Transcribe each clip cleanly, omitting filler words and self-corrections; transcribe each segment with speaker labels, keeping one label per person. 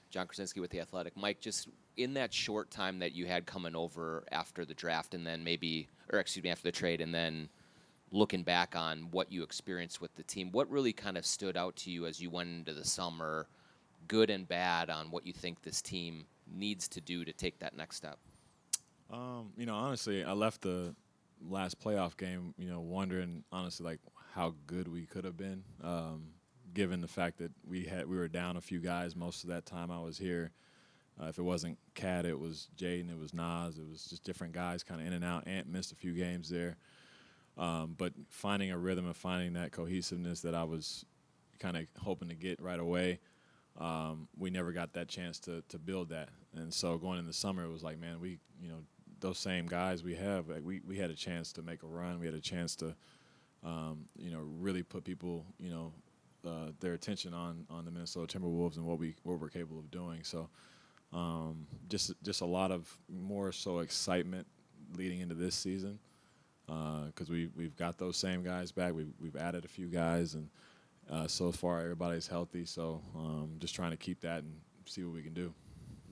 Speaker 1: John Krasinski with The Athletic. Mike, just in that short time that you had coming over after the draft and then after the trade, and then looking back on what you experienced with the team, what really kind of stood out to you as you went into the summer, good and bad, on what you think this team needs to do to take that next step?
Speaker 2: Honestly, I left the last playoff game, wondering honestly like how good we could have been, given the fact that we were down a few guys most of that time I was here. If it wasn't Cat, it was Jaden, it was Nas, it was just different guys kind of in and out. Ant missed a few games there. But finding a rhythm and finding that cohesiveness that I was kind of hoping to get right away, we never got that chance to build that. And so going in the summer, it was like, man, those same guys we have, like we had a chance to make a run. We had a chance to, really put people, their attention on the Minnesota Timberwolves and what we're capable of doing. So just a lot of more so excitement leading into this season. Because we've got those same guys back. We've added a few guys, and so far everybody's healthy. So just trying to keep that and see what we can do.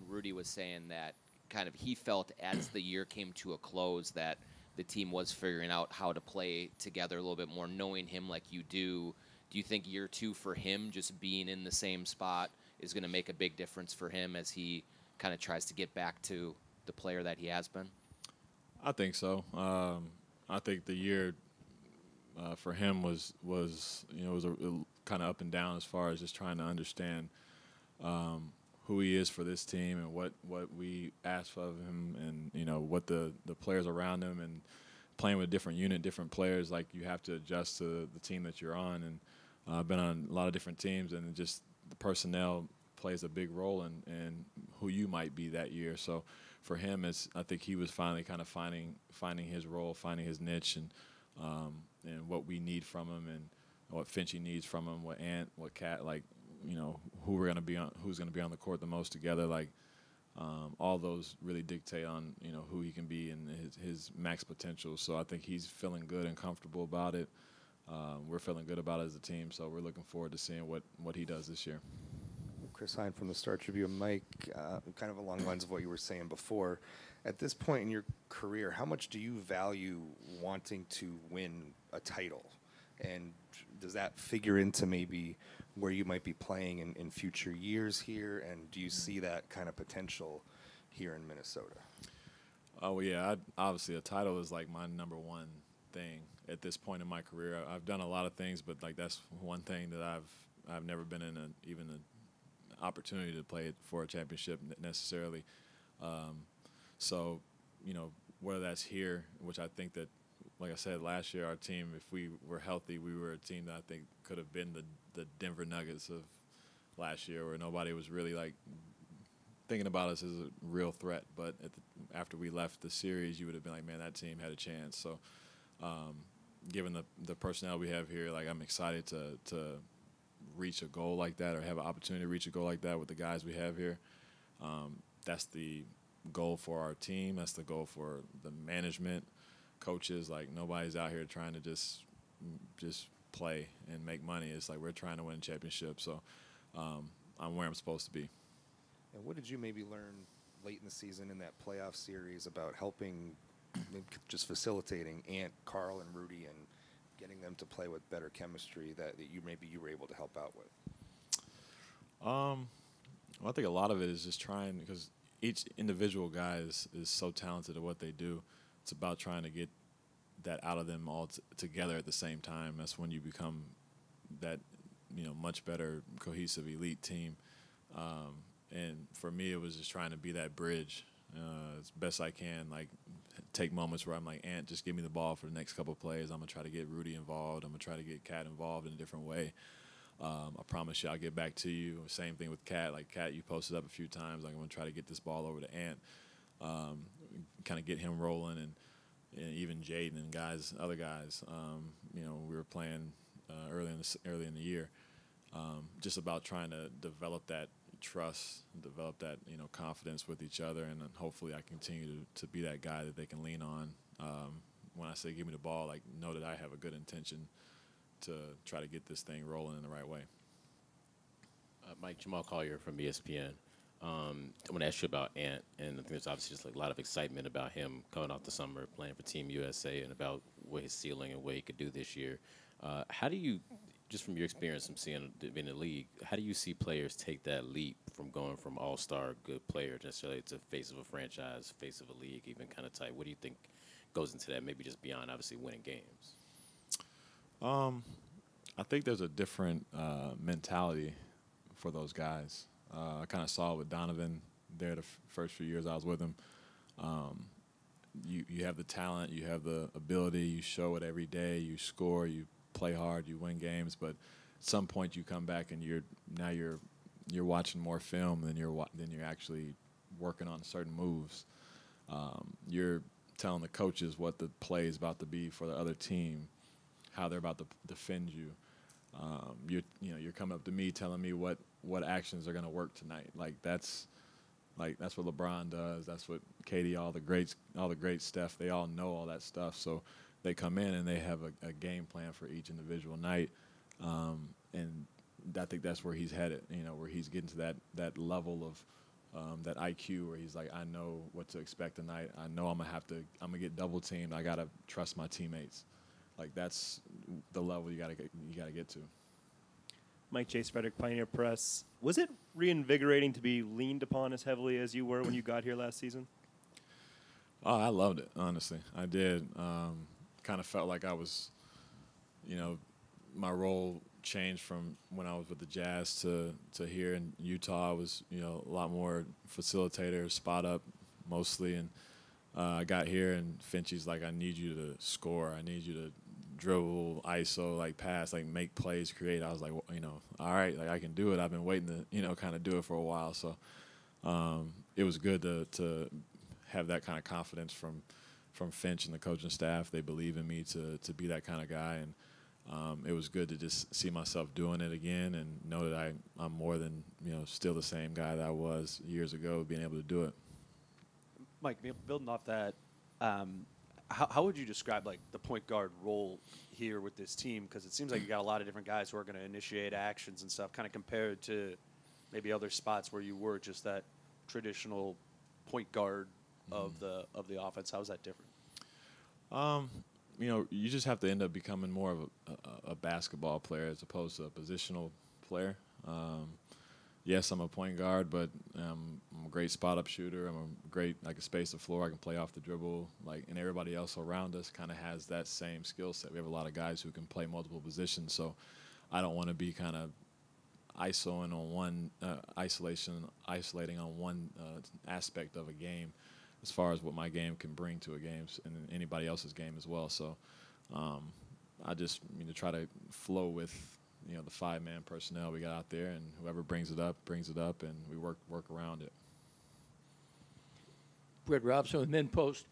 Speaker 1: Rudy was saying that kind of he felt as the year came to a close that the team was figuring out how to play together a little bit more, knowing him like you do. Do you think year two for him, just being in the same spot, is going to make a big difference for him as he kind of tries to get back to the player that he has been?
Speaker 2: I think so. I think the year for him was kind of up and down as far as just trying to understand who he is for this team and what we ask of him, and what the players around him, and playing with a different unit, different players. Like, you have to adjust to the team that you're on, and I've been on a lot of different teams, and just the personnel plays a big role in who you might be that year. So for him, I think he was finally kind of finding his role, finding his niche, and what we need from him, and what Finchie needs from him, what Ant, what Cat, like, who's going to be on the court the most together. Like, all those really dictate on who he can be and his max potential. So I think he's feeling good and comfortable about it. We're feeling good about it as a team, so we're looking forward to seeing what he does this year.
Speaker 3: Chris Hine from the Star Tribune. Mike, kind of along the lines of what you were saying before, at this point in your career, how much do you value wanting to win a title? And does that figure into maybe where you might be playing in future years here? And do you see that kind of potential here in Minnesota?
Speaker 2: Oh, yeah. Obviously, a title is like my number one thing at this point in my career. I've done a lot of things, but like that's one thing that I've never been in even an opportunity to play it for a championship necessarily. So, whether that's here, which I think that, like I said, last year our team, if we were healthy, we were a team that I think could have been the Denver Nuggets of last year, where nobody was really like thinking about us as a real threat. But after we left the series, you would have been like, man, that team had a chance. So given the personnel we have here, like, I'm excited to reach a goal like that, or have an opportunity to reach a goal like that with the guys we have here. That's the goal for our team. That's the goal for the management, coaches. Like, nobody's out here trying to just play and make money. It's like we're trying to win a championship. So I'm where I'm supposed to be.
Speaker 3: And what did you maybe learn late in the season in that playoff series about helping, just facilitating Ant, Carl, and Rudy, and getting them to play with better chemistry that you were able to help out with?
Speaker 2: Well, I think a lot of it is just trying, because each individual guy is so talented at what they do. It's about trying to get that out of them all together at the same time. That's when you become that, much better, cohesive, elite team. And for me, it was just trying to be that bridge as best I can. Like, take moments where I'm like, Ant, just give me the ball for the next couple of plays. I'm going to try to get Rudy involved. I'm going to try to get Cat involved in a different way. I promise you I'll get back to you. Same thing with Cat. Like, Cat, you posted up a few times. Like, I'm going to try to get this ball over to Ant, kind of get him rolling, and even Jaden and other guys. We were playing early in the year. Just about trying to develop that trust, develop that confidence with each other, and then hopefully I continue to be that guy that they can lean on. When I say give me the ball, like, know that I have a good intention to try to get this thing rolling in the right way.
Speaker 4: Mike, Jamal Collier from ESPN. I want to ask you about Ant, and I think there's obviously just like a lot of excitement about him coming off the summer, playing for Team USA, and about what his ceiling and what he could do this year. How do you, just from your experience from seeing in the league, how do you see players take that leap from going from all-star good player necessarily to face of a franchise, face of a league, even kind of type? What do you think goes into that, maybe just beyond obviously winning games?
Speaker 2: I think there's a different mentality for those guys. I kind of saw it with Donovan there the first few years I was with him. You have the talent, you have the ability, you show it every day, you score, you play hard, you win games, but at some point you come back and you're watching more film than you're actually working on certain moves. You're telling the coaches what the play is about to be for the other team, how they're about to defend you. You're coming up to me telling me what actions are going to work tonight. That's what LeBron does. That's what KD, all the great Steph. They all know all that stuff. So they come in and they have a game plan for each individual night, and I think that's where he's headed. Where he's getting to that level of that IQ where he's like, I know what to expect tonight. I know I'm gonna get double teamed. I gotta trust my teammates. Like that's the level you gotta get to.
Speaker 5: Mike Chase, Frederick Pioneer Press. Was it reinvigorating to be leaned upon as heavily as you were when you got here last season?
Speaker 2: Oh, I loved it, honestly. I did. Kind of felt like I was, my role changed from when I was with the Jazz to here in Utah. I was, a lot more facilitator, spot up mostly. And I got here and Finchie's like, I need you to score. I need you to dribble, ISO, like pass, like make plays, create. I was like, well, all right, like I can do it. I've been waiting to, kind of do it for a while. So it was good to have that kind of confidence from Finch and the coaching staff. They believe in me to be that kind of guy. And it was good to just see myself doing it again and know that I'm more than, still the same guy that I was years ago, being able to do it.
Speaker 6: Mike, building off that, how would you describe like the point guard role here with this team? Because it seems like you got a lot of different guys who are going to initiate actions and stuff, kind of compared to maybe other spots where you were just that traditional point guard of the offense. How is that different?
Speaker 2: You just have to end up becoming more of a basketball player as opposed to a positional player. Yes, I'm a point guard, but I'm a great spot-up shooter. I can space the floor. I can play off the dribble. And everybody else around us kind of has that same skill set. We have a lot of guys who can play multiple positions, so I don't want to be kind of isolating on one aspect of a game as far as what my game can bring to a game and anybody else's game as well. So I just try to flow with the five-man personnel we got out there, and whoever brings it up, and we work around it.
Speaker 7: Brett Robson with Men Post.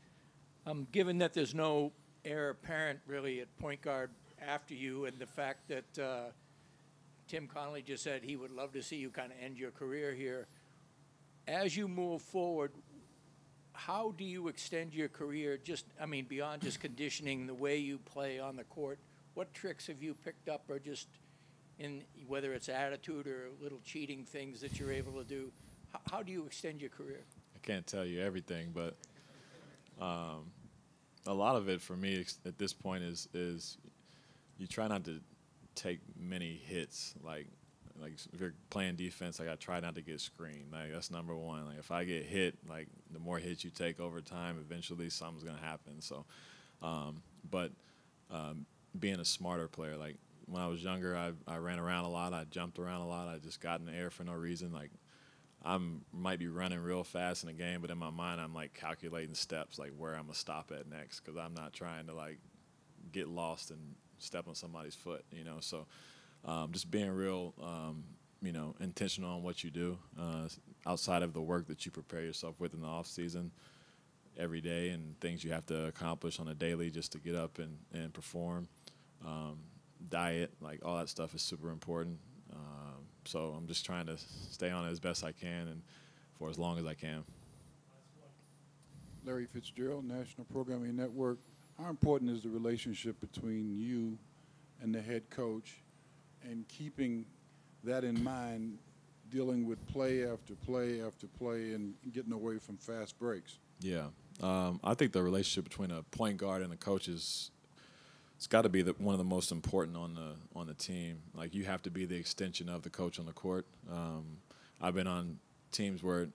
Speaker 7: Given that there's no heir apparent really at point guard after you, and the fact that Tim Conley just said he would love to see you kind of end your career here, as you move forward, how do you extend your career beyond just conditioning, the way you play on the court? What tricks have you picked up, or just in whether it's attitude or little cheating things that you're able to do? How do you extend your career?
Speaker 2: I can't tell you everything, but a lot of it for me at this point is you try not to take many hits. Like if you're playing defense, I try not to get screened. That's number one. If I get hit, the more hits you take over time, eventually something's gonna happen. So, being a smarter player, when I was younger, I ran around a lot. I jumped around a lot. I just got in the air for no reason. I might be running real fast in a game, but in my mind, I'm calculating steps, where I'm gonna stop at next, because I'm not trying to get lost and step on somebody's foot. So just being real, intentional on what you do outside of the work that you prepare yourself with in the off season every day, and things you have to accomplish on a daily just to get up and perform. Diet, all that stuff is super important. So I'm just trying to stay on it as best I can and for as long as I can.
Speaker 8: Larry Fitzgerald, National Programming Network. How important is the relationship between you and the head coach, and keeping that in mind dealing with play after play after play and getting away from fast breaks.
Speaker 2: Yeah. I think the relationship between a point guard and a coach is it's got to be one of the most important on the team. Like, you have to be the extension of the coach on the court. I've been on teams where,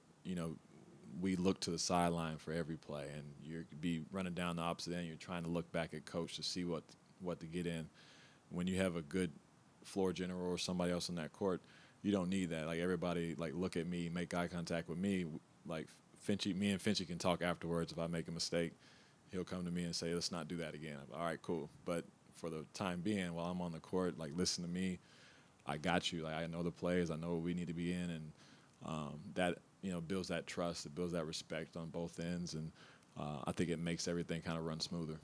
Speaker 2: we look to the sideline for every play, and you be running down the opposite end. You're trying to look back at coach to see what to get in. When you have a good floor general or somebody else on that court, you don't need that. Like, everybody, look at me, make eye contact with me. Like, me and Finchie can talk afterwards. If I make a mistake, he'll come to me and say, let's not do that again. All right, cool. But for the time being, while I'm on the court, listen to me. I got you. I know the plays. I know what we need to be in. And that, builds that trust. It builds that respect on both ends. And I think it makes everything kind of run smoother.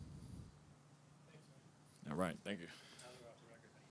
Speaker 2: All right. Thank you.